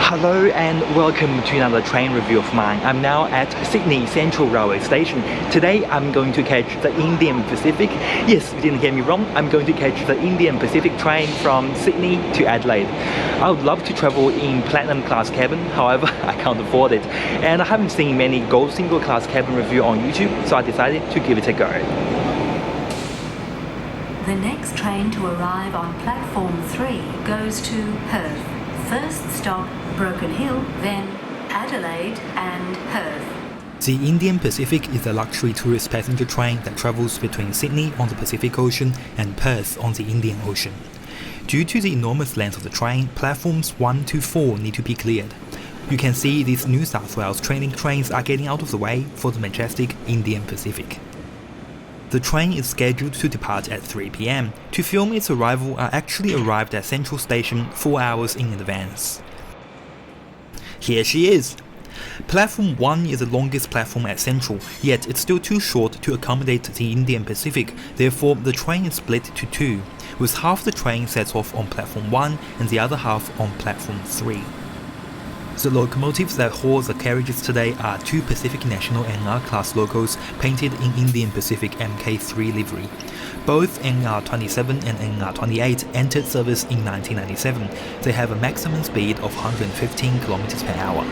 Hello and welcome to another train review of mine. I'm now at Sydney Central Railway Station. Today I'm going to catch the Indian Pacific. Yes, you didn't hear me wrong. I'm going to catch the Indian Pacific train from Sydney to Adelaide. I would love to travel in platinum class cabin, however I can't afford it. And I haven't seen many gold single class cabin review on YouTube, so I decided to give it a go. The next train to arrive on platform 3 goes to Perth. First stop, Broken Hill, then Adelaide and Perth. The Indian Pacific is a luxury tourist passenger train that travels between Sydney on the Pacific Ocean and Perth on the Indian Ocean. Due to the enormous length of the train, platforms 1 to 4 need to be cleared. You can see these New South Wales training trains are getting out of the way for the majestic Indian Pacific. The train is scheduled to depart at 3 p.m. To film its arrival, I actually arrived at Central Station 4 hours in advance. Here she is! Platform 1 is the longest platform at Central, yet it's still too short to accommodate the Indian Pacific, therefore the train is split to 2, with half the train set off on platform 1 and the other half on platform 3. The locomotives that haul the carriages today are 2 Pacific National NR class locos painted in Indian Pacific Mk3 livery. Both NR27 and NR28 entered service in 1997. They have a maximum speed of 115 km per hour.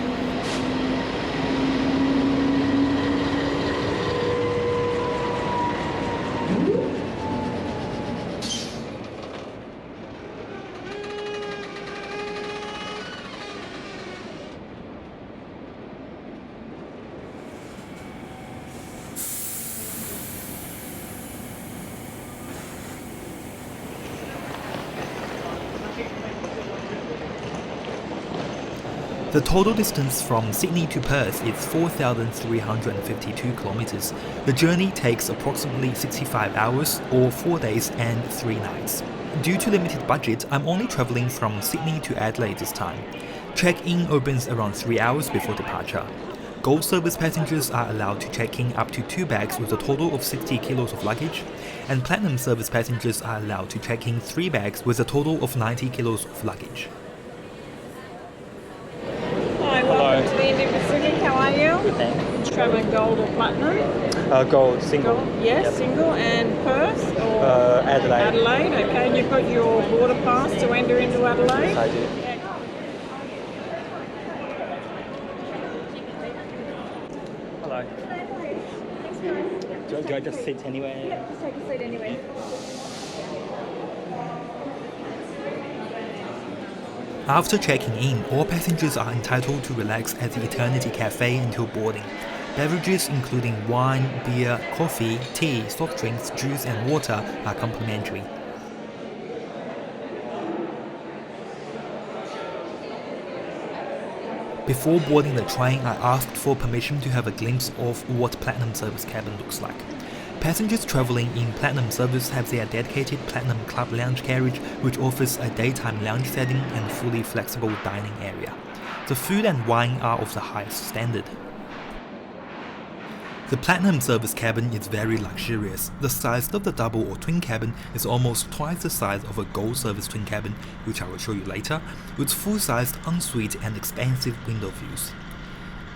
The total distance from Sydney to Perth is 4,352 kilometers. The journey takes approximately 65 hours or 4 days and 3 nights. Due to limited budget, I'm only traveling from Sydney to Adelaide this time. Check-in opens around 3 hours before departure. Gold service passengers are allowed to check in up to 2 bags with a total of 60 kilos of luggage, and platinum service passengers are allowed to check in 3 bags with a total of 90 kilos of luggage. Welcome to the Indian Pacific. How are you? Good, thanks. Travelling gold or platinum? Gold, single. Gold, yes, Yep. single. And Perth or Adelaide. Adelaide, okay. And you've got your border pass to enter into Adelaide? Yes, I do. Hello. Do I just sit anywhere? Yeah, just take a seat anyway. After checking in, all passengers are entitled to relax at the Eternity Cafe until boarding. Beverages including wine, beer, coffee, tea, soft drinks, juice and water are complimentary. Before boarding the train, I asked for permission to have a glimpse of what Platinum Service cabin looks like. Passengers travelling in Platinum Service have their dedicated Platinum Club Lounge carriage, which offers a daytime lounge setting and fully flexible dining area. The food and wine are of the highest standard. The Platinum Service cabin is very luxurious. The size of the double or twin cabin is almost twice the size of a Gold Service twin cabin, which I will show you later, with full-sized ensuite and expansive window views.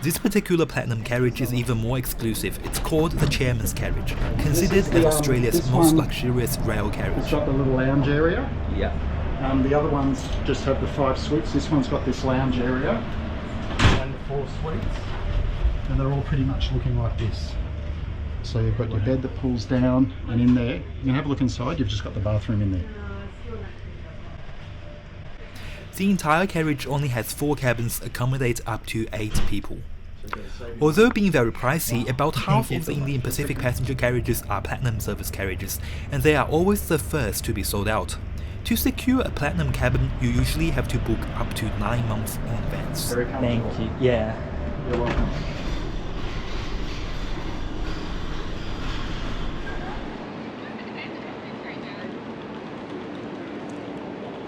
This particular Platinum carriage is even more exclusive. It's called the Chairman's Carriage, considered as Australia's most luxurious rail carriage. It's got the little lounge area. Yeah. The other ones just have the 5 suites. This one's got this lounge area and the 4 suites, and they're all pretty much looking like this. So you've got your bed that pulls down, and in there, you can have a look inside, you've just got the bathroom in there. The entire carriage only has 4 cabins, accommodate up to 8 people. Although being very pricey, about half of the Indian Pacific passenger carriages are Platinum Service carriages, and they are always the first to be sold out. To secure a Platinum cabin, you usually have to book up to 9 months in advance. Thank you. Yeah. You're welcome.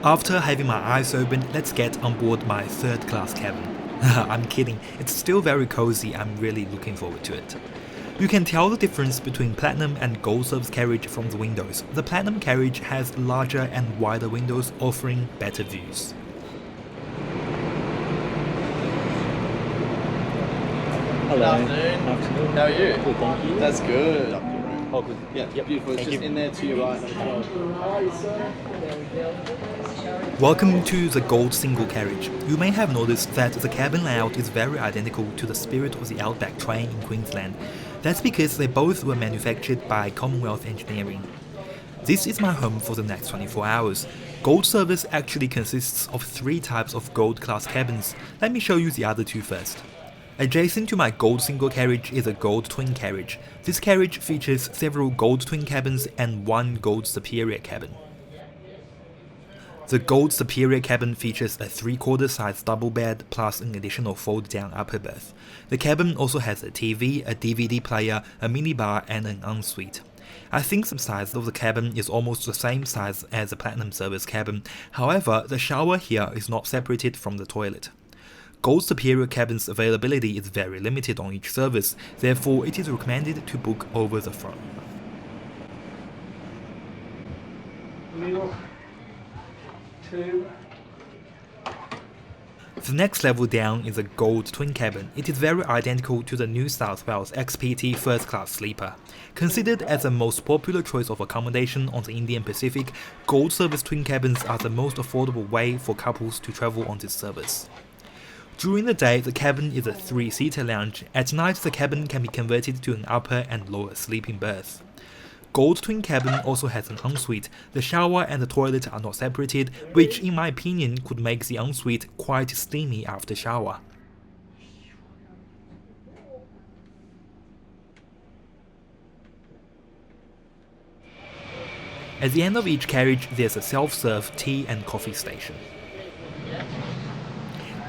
After having my eyes open, let's get on board my 3rd class cabin. I'm kidding, it's still very cozy, I'm really looking forward to it. You can tell the difference between Platinum and Gold Service carriage from the windows. The Platinum carriage has larger and wider windows offering better views. Good afternoon. Afternoon. How are you? Good, thank you. That's good. Oh, good. Yeah, beautiful. It's Thank just you. in there to your right. Welcome to the Gold Single Carriage. You may have noticed that the cabin layout is very identical to the Spirit of the Outback train in Queensland. That's because they both were manufactured by Commonwealth Engineering. This is my home for the next 24 hours. Gold service actually consists of 3 types of Gold class cabins. Let me show you the other 2 first. Adjacent to my Gold Single Carriage is a Gold Twin Carriage. This carriage features several Gold Twin cabins and 1 Gold Superior cabin. The Gold Superior cabin features a 3/4 size double bed plus an additional fold-down upper berth. The cabin also has a TV, a DVD player, a minibar and an ensuite. I think the size of the cabin is almost the same size as the Platinum Service cabin, however, the shower here is not separated from the toilet. Gold Superior cabin's availability is very limited on each service, therefore it is recommended to book over the phone. The next level down is a Gold Twin cabin. It is very identical to the New South Wales XPT First Class Sleeper. Considered as the most popular choice of accommodation on the Indian Pacific, Gold Service twin cabins are the most affordable way for couples to travel on this service. During the day, the cabin is a 3-seater lounge. At night, the cabin can be converted to an upper and lower sleeping berth. Gold Twin cabin also has an ensuite. The shower and the toilet are not separated, which in my opinion could make the ensuite quite steamy after shower. At the end of each carriage, there's a self-serve tea and coffee station.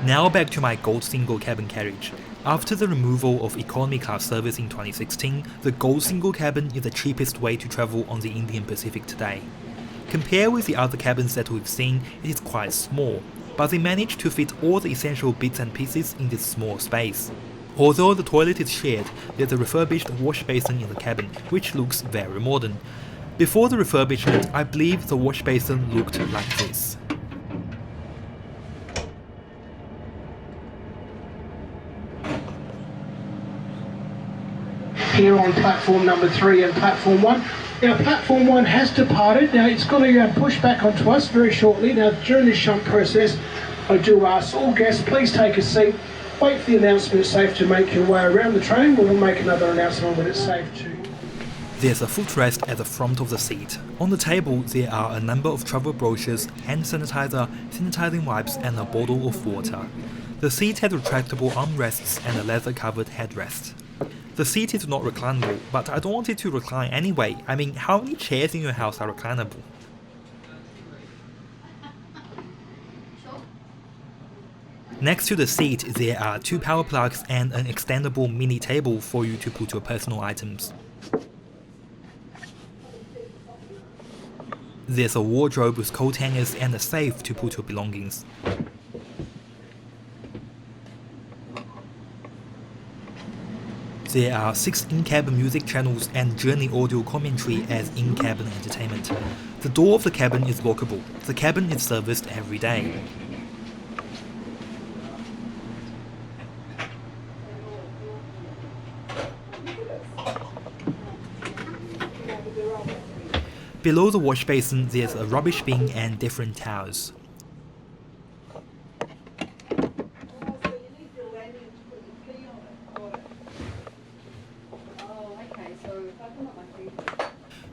Now back to my Gold Single cabin carriage. After the removal of economy class service in 2016, the Gold Single cabin is the cheapest way to travel on the Indian Pacific today. Compared with the other cabins that we've seen, it is quite small, but they manage to fit all the essential bits and pieces in this small space. Although the toilet is shared, there's a refurbished wash basin in the cabin, which looks very modern. Before the refurbishment, I believe the wash basin looked like this. Here on platform number 3 and platform 1. Now platform 1 has departed. Now it's going to push back onto us very shortly. Now during this shunt process, I do ask all guests, please take a seat. Wait for the announcement it's safe to make your way around the train. We'll make another announcement when it's safe to. There's a footrest at the front of the seat. On the table, there are a number of travel brochures, hand sanitizer, sanitizing wipes and a bottle of water. The seat has retractable armrests and a leather-covered headrest. The seat is not reclinable, but I don't want it to recline anyway. I mean, how many chairs in your house are reclinable? Next to the seat, there are 2 power plugs and an extendable mini table for you to put your personal items. There's a wardrobe with coat hangers and a safe to put your belongings. There are 6 in-cabin music channels and journey audio commentary as in-cabin entertainment. The door of the cabin is lockable. The cabin is serviced every day. Below the wash basin, there's a rubbish bin and different towels.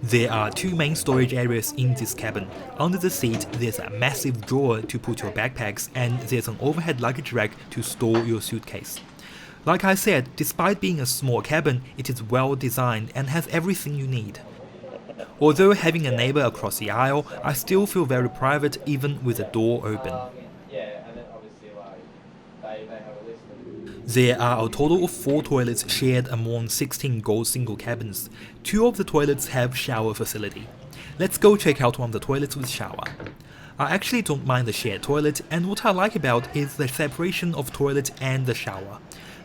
There are 2 main storage areas in this cabin. Under the seat, there's a massive drawer to put your backpacks, and there's an overhead luggage rack to store your suitcase. Like I said, despite being a small cabin, it is well designed and has everything you need. Although having a neighbour across the aisle, I still feel very private even with the door open. There are a total of 4 toilets shared among 16 Gold Single cabins. 2 of the toilets have shower facility. Let's go check out one of the toilets with shower. I actually don't mind the shared toilet, and what I like about is the separation of toilet and the shower.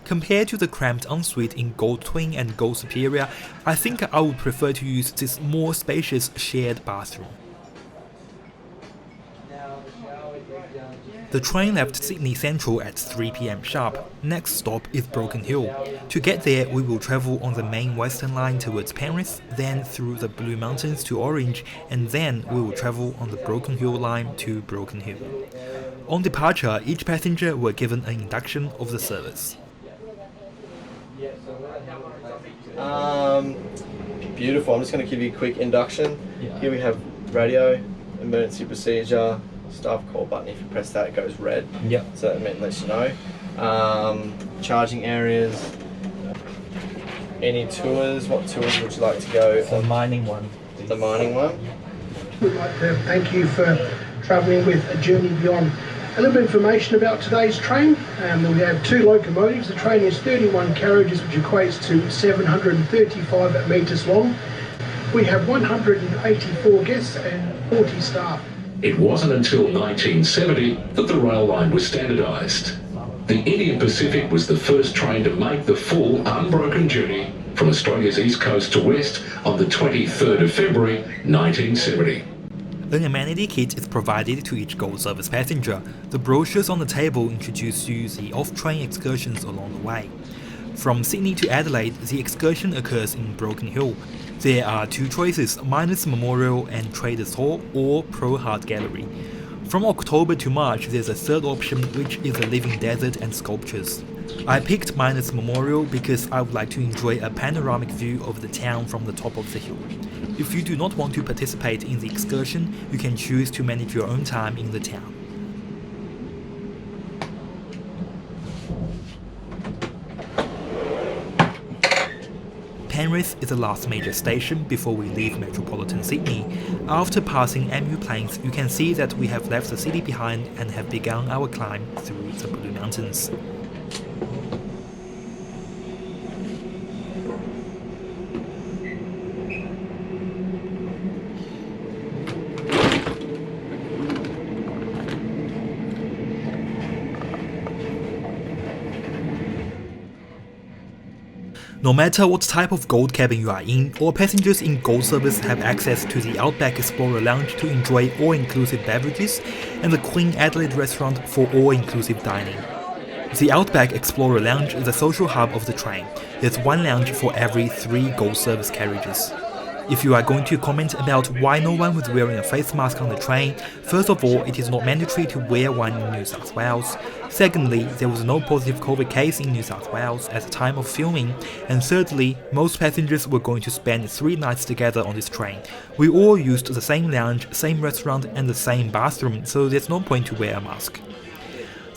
Compared to the cramped ensuite in Gold Twin and Gold Superior, I think I would prefer to use this more spacious shared bathroom. The train left Sydney Central at 3 p.m. sharp. Next stop is Broken Hill. To get there, we will travel on the main Western Line towards Penrith, then through the Blue Mountains to Orange, and then we will travel on the Broken Hill line to Broken Hill. On departure, each passenger were given an induction of the service. Beautiful. I'm just going to give you a quick induction. Here we have radio, emergency procedure, staff call button. If you press that, it goes red. So that lets you know. Charging areas. Any tours? What tours would you like to go? The mining one. The mining one. We'd like to thank you for travelling with A Journey Beyond. A little bit of information about today's train. We have 2 locomotives. The train has 31 carriages, which equates to 735 metres long. We have 184 guests and 40 staff. It wasn't until 1970 that the rail line was standardised. The Indian Pacific was the first train to make the full unbroken journey from Australia's east coast to west on the 23rd of February 1970. An amenity kit is provided to each Gold Service passenger. The brochures on the table introduce you the off-train excursions along the way. From Sydney to Adelaide, the excursion occurs in Broken Hill. There are 2 choices, Miners Memorial and Traders Hall or Pro Art Gallery. From October to March, there's a third option, which is a living desert and sculptures. I picked Miners Memorial because I would like to enjoy a panoramic view of the town from the top of the hill. If you do not want to participate in the excursion, you can choose to manage your own time in the town. Penrith is the last major station before we leave metropolitan Sydney. After passing MU Plains, you can see that we have left the city behind and have begun our climb through the Blue Mountains. No matter what type of gold cabin you are in, all passengers in Gold Service have access to the Outback Explorer Lounge to enjoy all-inclusive beverages and the Queen Adelaide restaurant for all-inclusive dining. The Outback Explorer Lounge is the social hub of the train. There's 1 lounge for every 3 Gold Service carriages. If you are going to comment about why no one was wearing a face mask on the train, first of all, it is not mandatory to wear one in New South Wales. Secondly, there was no positive COVID case in New South Wales at the time of filming. And thirdly, most passengers were going to spend 3 nights together on this train. We all used the same lounge, same restaurant and the same bathroom, so there's no point to wear a mask.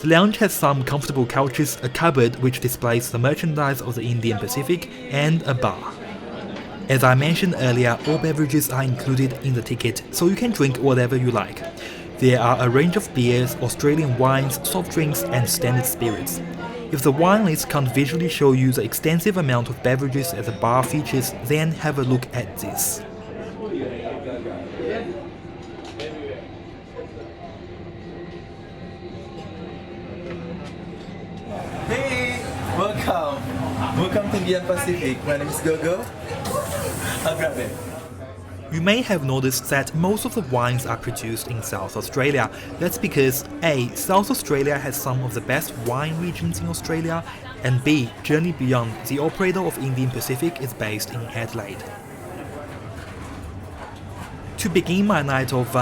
The lounge has some comfortable couches, a cupboard which displays the merchandise of the Indian Pacific, and a bar. As I mentioned earlier, all beverages are included in the ticket, so you can drink whatever you like. There are a range of beers, Australian wines, soft drinks and standard spirits. If the wine list can't visually show you the extensive amount of beverages as the bar features, then have a look at this. Hey, welcome. Welcome to Indian Pacific. My name is Gogo. I'll grab it. You may have noticed that most of the wines are produced in South Australia. That's because A. South Australia has some of the best wine regions in Australia, and B. Journey Beyond, the operator of Indian Pacific, is based in Adelaide. To begin my night of,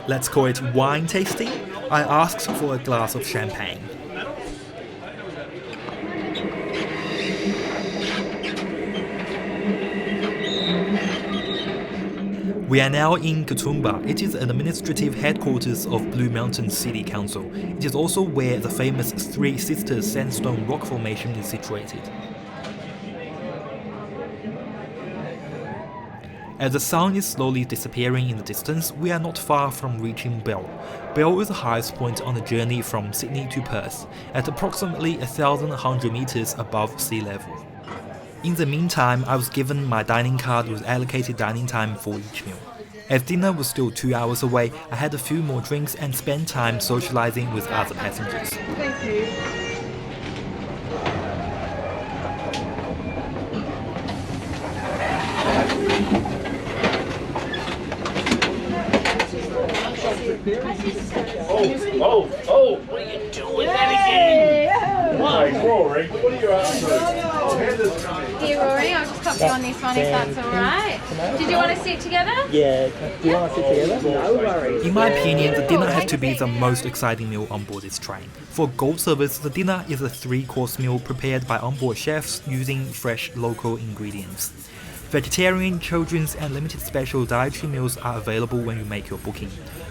let's call it wine tasting, I asked for a glass of champagne. We are now in Katoomba. It is an administrative headquarters of Blue Mountain City Council. It is also where the famous Three Sisters sandstone rock formation is situated. As the sun is slowly disappearing in the distance, we are not far from reaching Bell. Bell is the highest point on the journey from Sydney to Perth, at approximately 1,100 meters above sea level. In the meantime, I was given my dining card with allocated dining time for each meal. As dinner was still 2 hours away, I had a few more drinks and spent time socializing with other passengers. Thank you. Oh, Here, Rory, I'll just pop you on this one if that's alright. Did you want to sit together? Yeah, do you want to sit together? No worries. In my opinion, the dinner had to be the most exciting meal on board this train. For gold service, the dinner is a 3-course meal prepared by onboard chefs using fresh local ingredients. Vegetarian, children's and limited special dietary meals are available when you make your booking.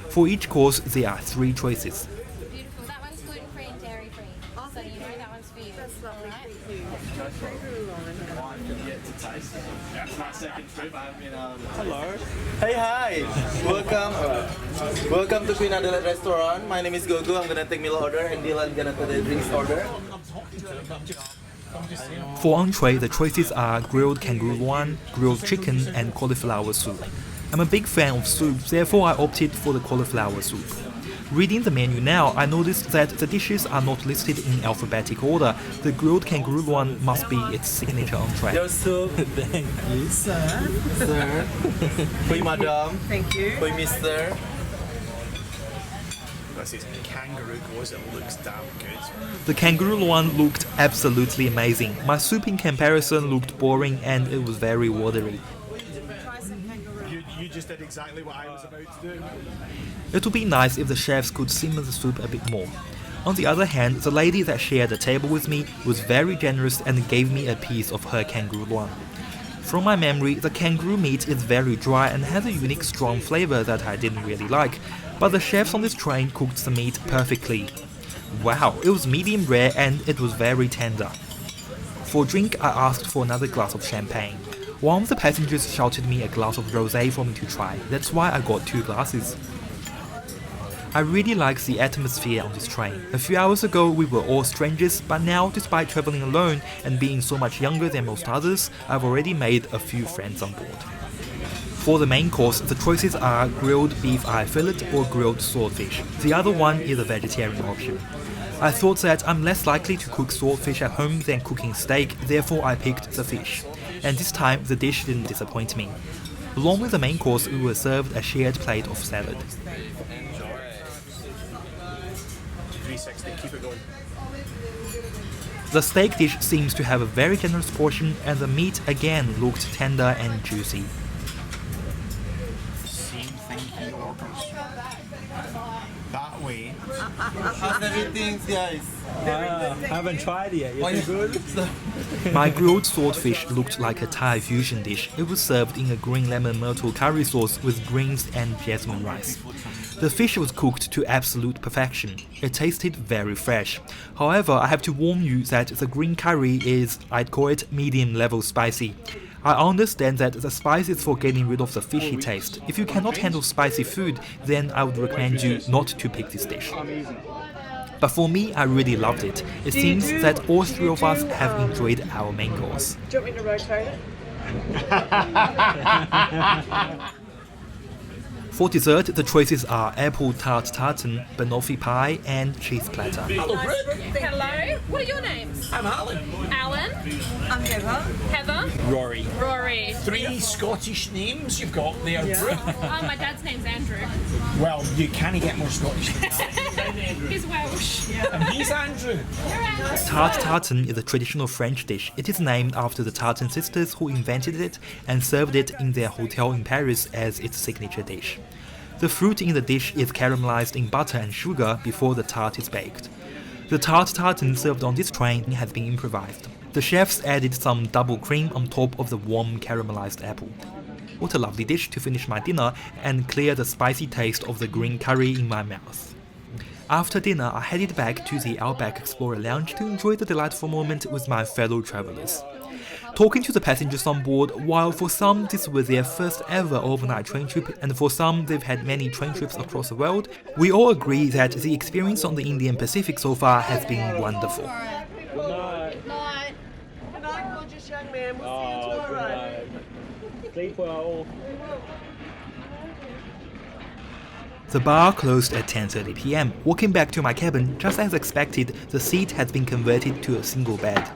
For each course, there are 3 choices. Beautiful. That one's gluten-free and dairy-free. So you know that one's for you. That's lovely. That's my second trip. I've been hello. Hey, hi. Welcome to Queen Adelaide restaurant. My name is Gogo. I'm gonna take meal order and Dylan gonna take the drinks order. For entree, the choices are grilled kangaroo one, grilled chicken and cauliflower soup. I'm a big fan of soup, therefore I opted for the cauliflower soup. Reading the menu now, I noticed that the dishes are not listed in alphabetic order. The grilled kangaroo one must be its signature entree. Your soup. Thank you, sir. Sir. For you, madam. Thank you. For you, mister. This kangaroo goes, it looks damn good. The kangaroo one looked absolutely amazing. My soup in comparison looked boring and it was very watery. You just did exactly what I was about to do. It would be nice if the chefs could simmer the soup a bit more. On the other hand, the lady that shared the table with me was very generous and gave me a piece of her kangaroo one. From my memory, the kangaroo meat is very dry and has a unique strong flavor that I didn't really like, but the chefs on this train cooked the meat perfectly. Wow, it was medium rare and it was very tender. For drink, I asked for another glass of champagne. One of the passengers shouted me a glass of rosé for me to try, that's why I got 2 glasses. I really like the atmosphere on this train. A few hours ago we were all strangers, but now, despite travelling alone and being so much younger than most others, I've already made a few friends on board. For the main course, the choices are grilled beef eye fillet or grilled swordfish. The other one is a vegetarian option. I thought that I'm less likely to cook swordfish at home than cooking steak, therefore I picked the fish. And this time the dish didn't disappoint me. Along with the main course, we were served a shared plate of salad. 360, keep it going. The steak dish seems to have a very generous portion and the meat again looked tender and juicy. Same thing he orders. That way. How's everything, guys? Haven't tried it yet. Is it good? My grilled swordfish looked like a Thai fusion dish. It was served in a green lemon myrtle curry sauce with greens and jasmine rice. The fish was cooked to absolute perfection. It tasted very fresh. However, I have to warn you that the green curry is, I'd call it, medium level spicy. I understand that the spice is for getting rid of the fishy taste. If you cannot handle spicy food, then I would recommend you not to pick this dish. But for me, I really loved it. It seems that all 3 of us have enjoyed our main course. Do you want me to rotate it? For dessert, the choices are apple tart tartan, banoffee pie, and cheese platter. Hello, Brook. Hello. What are your names? I'm Alan. Alan. I'm Heather. Heather. Rory. Rory. 3 Scottish names you've got there, Brook. Oh, my dad's name's Andrew. Well, you can't get more Scottish than that. He's Welsh. And he's Andrew. Tart tartan is a traditional French dish. It is named after the Tartan sisters who invented it and served it in their hotel in Paris as its signature dish. The fruit in the dish is caramelized in butter and sugar before the tart is baked. The tart tartan served on this train has been improvised. The chefs added some double cream on top of the warm caramelized apple. What a lovely dish to finish my dinner and clear the spicy taste of the green curry in my mouth. After dinner, I headed back to the Outback Explorer Lounge to enjoy the delightful moment with my fellow travelers. Talking to the passengers on board, while for some this was their first ever overnight train trip and for some they've had many train trips across the world, we all agree that the experience on the Indian Pacific so far has been wonderful. Good night. Good night, gorgeous young man. We'll see you tomorrow. Sleep well. The bar closed at 10:30 PM. Walking back to my cabin, just as expected, the seat had been converted to a single bed.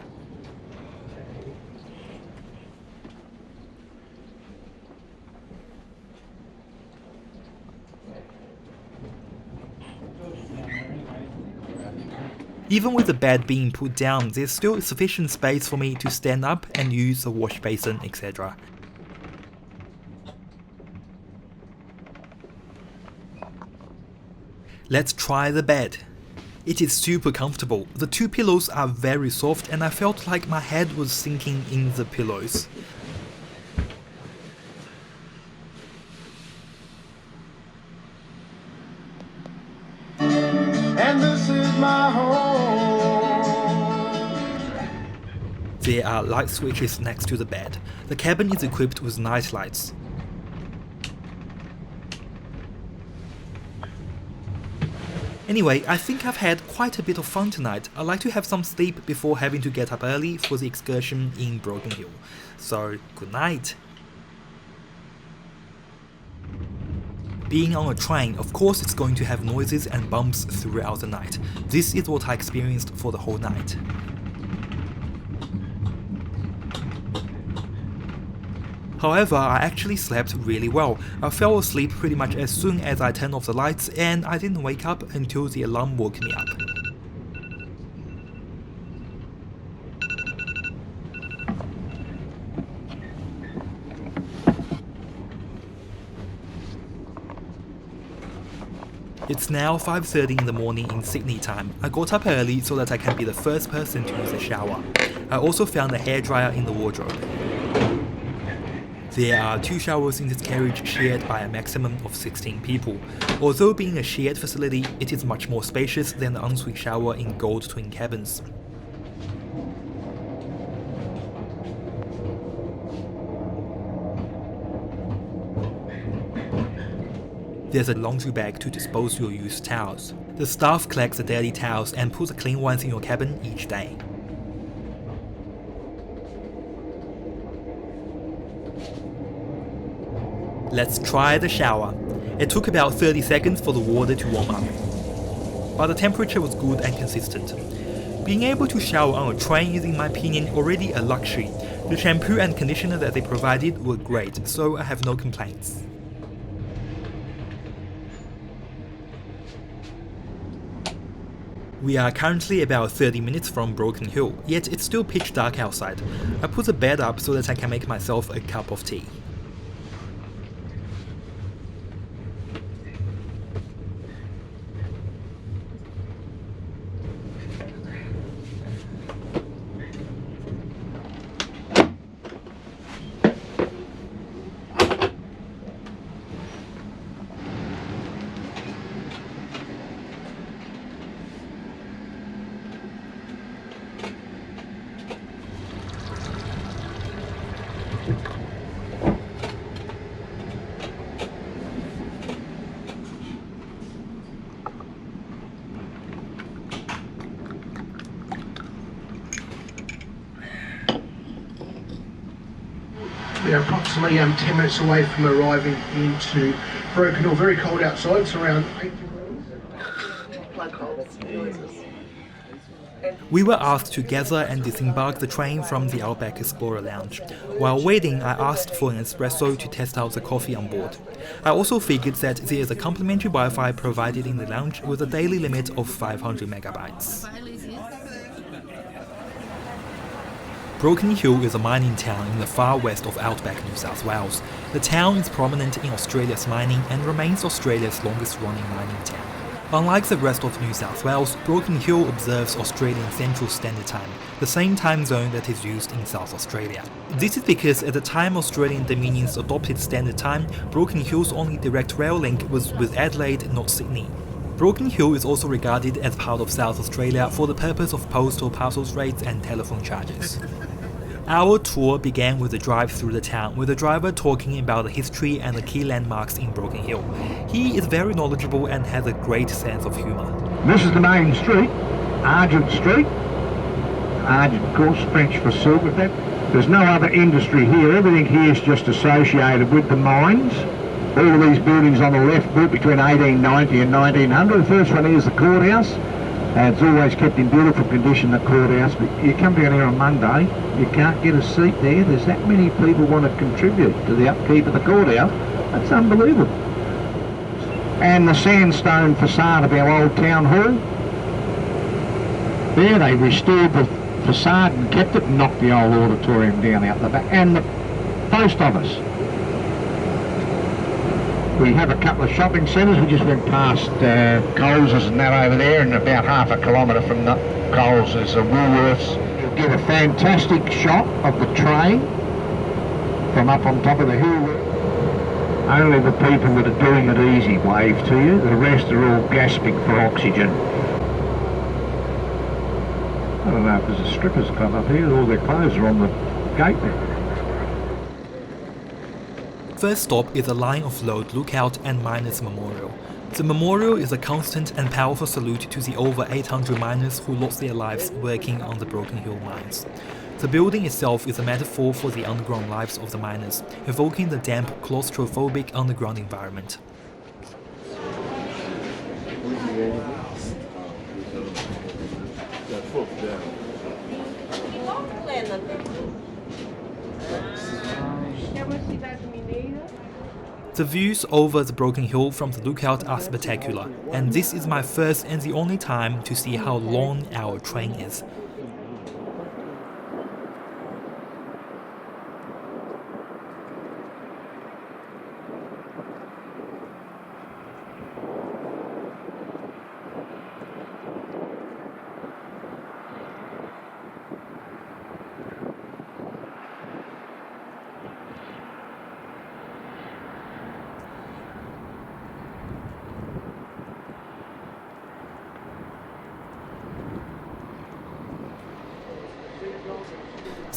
Even with the bed being put down, there's still sufficient space for me to stand up and use the wash basin, etc. Let's try the bed. It is super comfortable. The two pillows are very soft and I felt like my head was sinking in the pillows. And this is my home. There are light switches next to the bed. The cabin is equipped with night lights. Anyway, I think I've had quite a bit of fun tonight. I like to have some sleep before having to get up early for the excursion in Broken Hill. So, good night. Being on a train, of course it's going to have noises and bumps throughout the night. This is what I experienced for the whole night. However, I actually slept really well. I fell asleep pretty much as soon as I turned off the lights and I didn't wake up until the alarm woke me up. It's now 5:30 in the morning in Sydney time. I got up early so that I can be the first person to use a shower. I also found a hairdryer in the wardrobe. There are 2 showers in this carriage shared by a maximum of 16 people. Although being a shared facility, it is much more spacious than the ensuite shower in gold twin cabins. There's a laundry bag to dispose your used towels. The staff collects the dirty towels and puts the clean ones in your cabin each day. Let's try the shower. It took about 30 seconds for the water to warm up, but the temperature was good and consistent. Being able to shower on a train is, in my opinion, already a luxury. The shampoo and conditioner that they provided were great, so I have no complaints. We are currently about 30 minutes from Broken Hill, yet it's still pitch dark outside. I put the bed up so that I can make myself a cup of tea. We're approximately 10 minutes away from arriving into Broken Hill. Very cold outside, it's around 8 degrees. We were asked to gather and disembark the train from the Outback Explorer Lounge. While waiting, I asked for an espresso to test out the coffee on board. I also figured that there is a complimentary Wi-Fi provided in the lounge with a daily limit of 500 megabytes. Broken Hill is a mining town in the far west of Outback, New South Wales. The town is prominent in Australia's mining and remains Australia's longest running mining town. Unlike the rest of New South Wales, Broken Hill observes Australian Central Standard Time, the same time zone that is used in South Australia. This is because at the time Australian Dominions adopted Standard Time, Broken Hill's only direct rail link was with Adelaide, not Sydney. Broken Hill is also regarded as part of South Australia for the purpose of postal parcels rates and telephone charges. Our tour began with a drive through the town, with the driver talking about the history and the key landmarks in Broken Hill. He is very knowledgeable and has a great sense of humour. This is the main street, Argent Street. Argent, of course, French for silver. There's no other industry here. Everything here is just associated with the mines. All of these buildings on the left built between 1890 and 1900. The first one here is the courthouse. And it's always kept in beautiful condition, the courthouse, but you come down here on Monday, you can't get a seat there. There's that many people want to contribute to the upkeep of the courthouse. That's unbelievable. And the sandstone facade of our old town hall. there. They restored the facade and kept it and knocked the old auditorium down out the back. And the post office. We have a couple of shopping centres. We just went past Coles's and that over there, and about half a kilometre from the Coles is a Woolworths. You'll get a fantastic shot of the train from up on top of the hill. Only the people that are doing it easy wave to you. The rest are all gasping for oxygen. I don't know if there's a strippers club up here. All their clothes are on the gate there. First stop is the Line of Load Lookout and Miners Memorial. The memorial is a constant and powerful salute to the over 800 miners who lost their lives working on the Broken Hill mines. The building itself is a metaphor for the underground lives of the miners, evoking the damp, claustrophobic underground environment. The views over the Broken Hill from the lookout are spectacular, and this is my first and the only time to see how long our train is.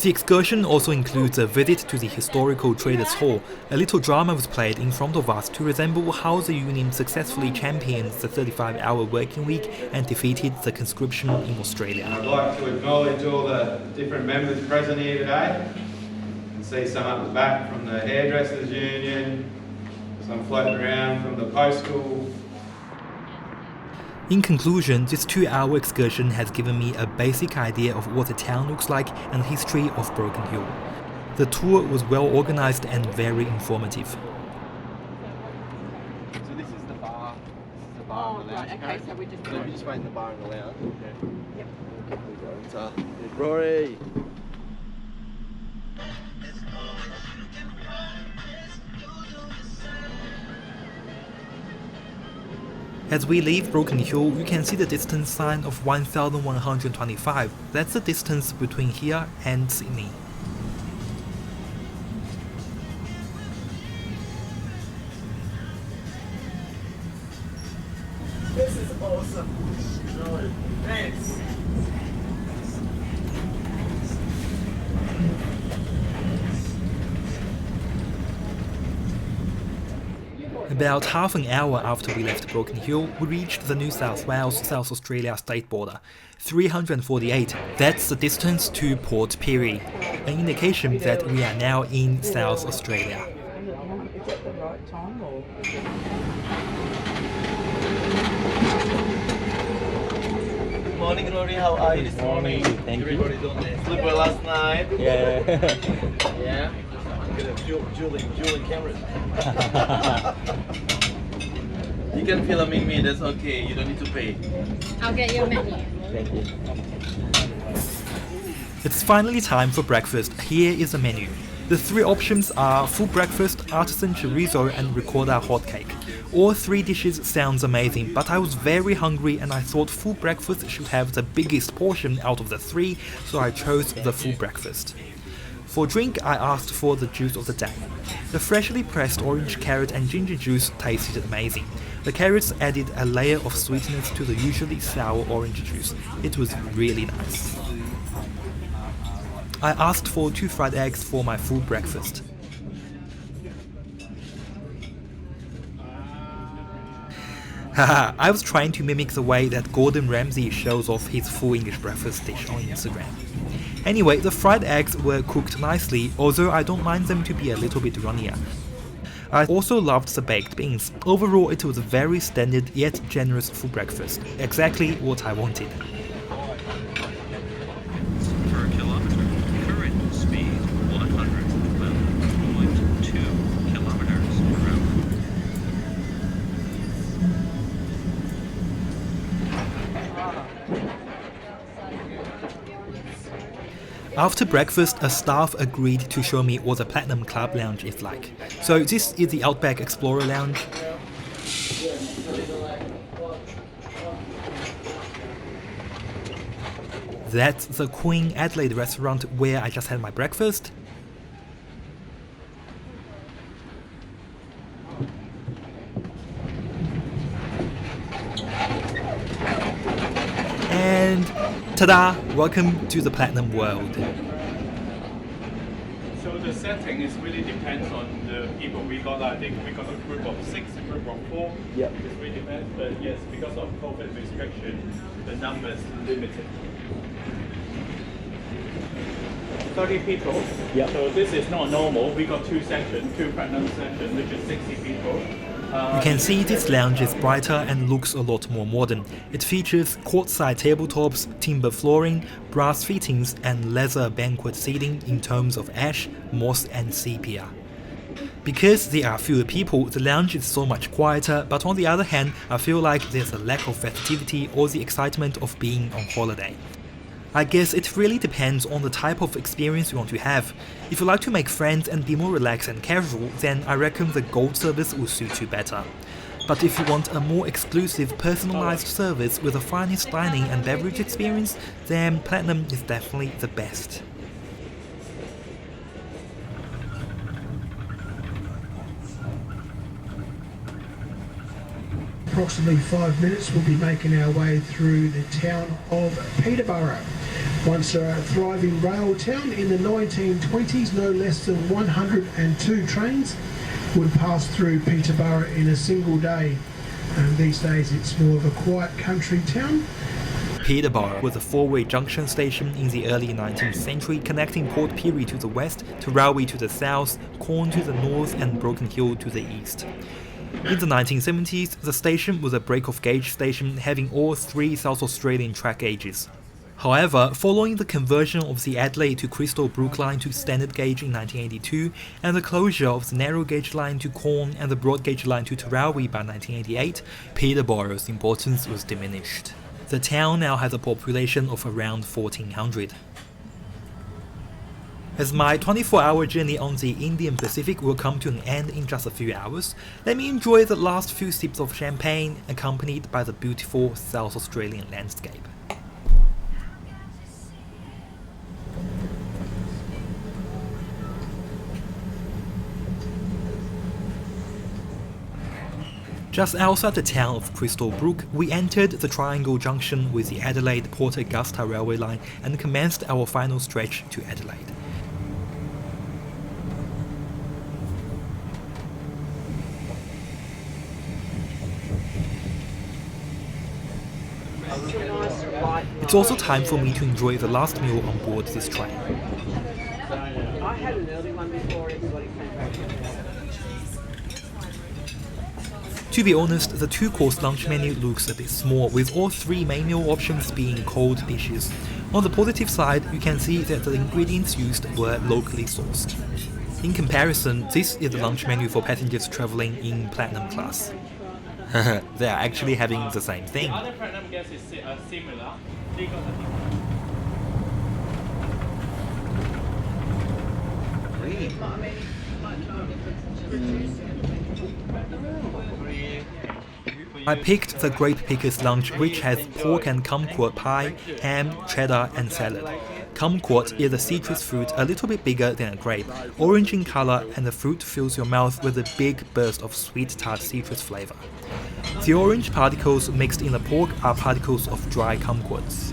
The excursion also includes a visit to the historical Traders Hall. A little drama was played in front of us to resemble how the union successfully championed the 35-hour working week and defeated the conscription in Australia. I'd like to acknowledge all the different members present here today. You can see some up the back from the Hairdressers Union, some floating around from the Postal. In conclusion, this 2-hour excursion has given me a basic idea of what the town looks like and the history of Broken Hill. The tour was well organized and very informative. So this is the bar. This is the bar and the lounge. Okay, so we just wait in the bar and the lounge. Yeah. Yep. Rory. As we leave Broken Hill, you can see the distance sign of 1125. That's the distance between here and Sydney. This is awesome. Thanks. About half an hour after we left Broken Hill, we reached the New South Wales-South Australia state border. 348, that's the distance to Port Pirie, an indication that we are now in South Australia. Is that the right time or? Good morning, Rory. How are you this morning? Thank you. Everybody's on there. Sleep well last night? Yeah. Yeah? Dueling cameras. You can film me, that's okay. You don't need to pay. I'll get you a menu. Thank you. It's finally time for breakfast. Here is the menu. The 3 options are full breakfast, artisan chorizo and ricotta hot cake. All 3 dishes sounds amazing, but I was very hungry and I thought full breakfast should have the biggest portion out of the 3, so I chose the full breakfast. For drink, I asked for the juice of the day. The freshly pressed orange, carrot and ginger juice tasted amazing. The carrots added a layer of sweetness to the usually sour orange juice. It was really nice. I asked for 2 fried eggs for my full breakfast. Haha, I was trying to mimic the way that Gordon Ramsay shows off his full English breakfast dish on Instagram. Anyway, the fried eggs were cooked nicely, although I don't mind them to be a little bit runnier. I also loved the baked beans. Overall, it was a very standard yet generous full breakfast. Exactly what I wanted. Per kilometer, current speed 112.2 kilometers per hour. After breakfast, a staff agreed to show me what the Platinum Club Lounge is like. So this is the Outback Explorer Lounge. That's the Queen Adelaide restaurant where I just had my breakfast. And ta-da! Welcome to the Platinum world. So the setting is really depends on the people. I think we got a group of 6, a group of 4. Yep. It really depends, but yes, because of COVID restriction, the number is limited. 30 people. Yep. So this is not normal. We got 2 sections, 2 Platinum sections, which is 60 people. You can see this lounge is brighter and looks a lot more modern. It features quartzsite tabletops, timber flooring, brass fittings and leather banquet seating in tones of ash, moss and sepia. Because there are fewer people, the lounge is so much quieter, but on the other hand, I feel like there's a lack of festivity or the excitement of being on holiday. I guess it really depends on the type of experience you want to have. If you like to make friends and be more relaxed and casual, then I reckon the gold service will suit you better. But if you want a more exclusive, personalized service with the finest dining and beverage experience, then Platinum is definitely the best. Approximately 5 minutes, we'll be making our way through the town of Peterborough. Once a thriving rail town, in the 1920s, no less than 102 trains would pass through Peterborough in a single day. These days it's more of a quiet country town. Peterborough was a 4-way junction station in the early 19th century connecting Port Pirie to the west, Tarawih to the south, Corn to the north and Broken Hill to the east. In the 1970s, the station was a break-of-gauge station having all 3 South Australian track gauges. However, following the conversion of the Adelaide to Crystal Brook line to standard gauge in 1982 and the closure of the narrow gauge line to Corn and the broad gauge line to Tarawih by 1988, Peterborough's importance was diminished. The town now has a population of around 1,400. As my 24-hour journey on the Indian Pacific will come to an end in just a few hours, let me enjoy the last few sips of champagne accompanied by the beautiful South Australian landscape. Just outside the town of Crystal Brook, we entered the Triangle Junction with the Adelaide-Port Augusta railway line and commenced our final stretch to Adelaide. It's also time for me to enjoy the last meal on board this train. I had an early one before everybody came back. To be honest, the 2-course lunch menu looks a bit small, with all 3 main meal options being cold dishes. On the positive side, you can see that the ingredients used were locally sourced. In comparison, this is the lunch menu for passengers travelling in Platinum class. They are actually having the same thing. The other Platinum guests is similar. They got I picked the Grape Picker's lunch, which has pork and kumquat pie, ham, cheddar and salad. Kumquat is a citrus fruit a little bit bigger than a grape, orange in color, and the fruit fills your mouth with a big burst of sweet tart citrus flavor. The orange particles mixed in the pork are particles of dry kumquats.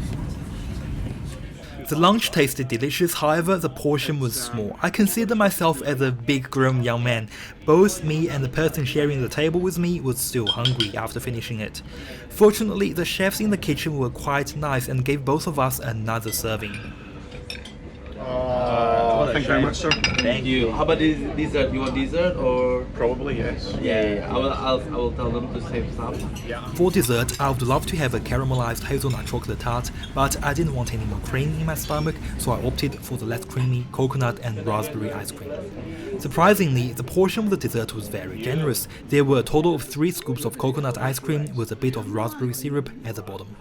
The lunch tasted delicious, however the portion was small. I consider myself as a big grown young man. Both me and the person sharing the table with me was still hungry after finishing it. Fortunately, the chefs in the kitchen were quite nice and gave both of us another serving. Thank you very much, sir. Thank you. How about this dessert? You want dessert or? Probably, yes. Yeah. I will tell them to save some. Yeah. For dessert, I would love to have a caramelized hazelnut chocolate tart, but I didn't want any more cream in my stomach, so I opted for the less creamy coconut and raspberry ice cream. Surprisingly, the portion of the dessert was very generous. There were a total of 3 scoops of coconut ice cream with a bit of raspberry syrup at the bottom.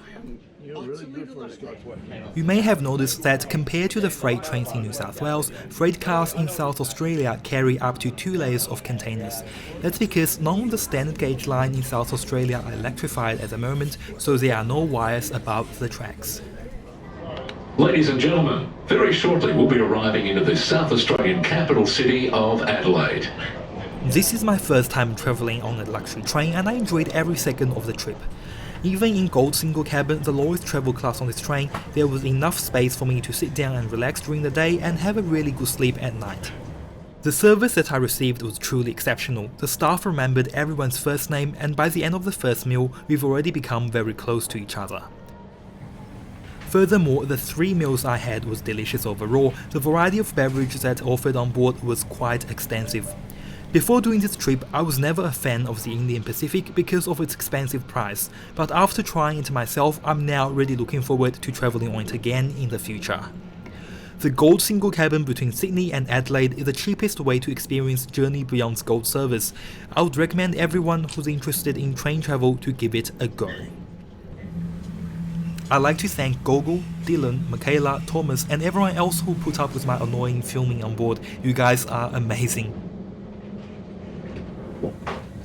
You may have noticed that compared to the freight trains in New South Wales, freight cars in South Australia carry up to 2 layers of containers. That's because none of the standard gauge line in South Australia are electrified at the moment, so there are no wires above the tracks. Ladies and gentlemen, very shortly we'll be arriving into the South Australian capital city of Adelaide. This is my first time travelling on a luxury train and I enjoyed every second of the trip. Even in Gold Single Cabin, the lowest travel class on this train, there was enough space for me to sit down and relax during the day and have a really good sleep at night. The service that I received was truly exceptional. The staff remembered everyone's first name and by the end of the first meal, we've already become very close to each other. Furthermore, the 3 meals I had was delicious overall. The variety of beverages that offered on board was quite extensive. Before doing this trip, I was never a fan of the Indian Pacific because of its expensive price, but after trying it myself, I'm now really looking forward to travelling on it again in the future. The Gold Single Cabin between Sydney and Adelaide is the cheapest way to experience Journey Beyond's Gold service. I would recommend everyone who's interested in train travel to give it a go. I'd like to thank Gogo, Dylan, Michaela, Thomas and everyone else who put up with my annoying filming on board. You guys are amazing.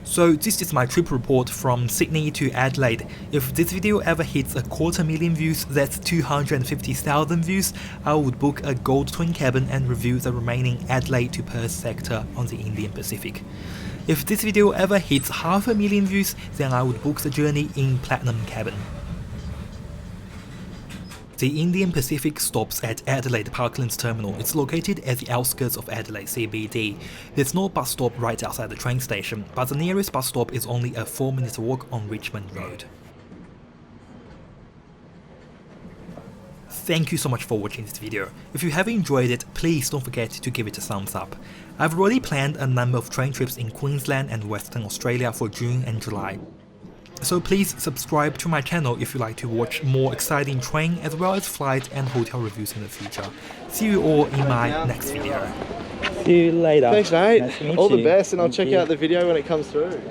So this is my trip report from Sydney to Adelaide. If this video ever hits 250,000 views, that's 250,000 views, I would book a gold twin cabin and review the remaining Adelaide to Perth sector on the Indian Pacific. If this video ever hits 500,000 views, then I would book the journey in platinum cabin. The Indian Pacific stops at Adelaide Parklands Terminal. It's located at the outskirts of Adelaide CBD. There's no bus stop right outside the train station, but the nearest bus stop is only a 4-minute walk on Richmond Road. Thank you so much for watching this video. If you have enjoyed it, please don't forget to give it a thumbs up. I've already planned a number of train trips in Queensland and Western Australia for June and July. So please subscribe to my channel if you like to watch more exciting train as well as flight and hotel reviews in the future. See you all in my next video. See you later. Thanks, mate. Nice to meet all you. the best, and I'll Thank check you. out the video when it comes through.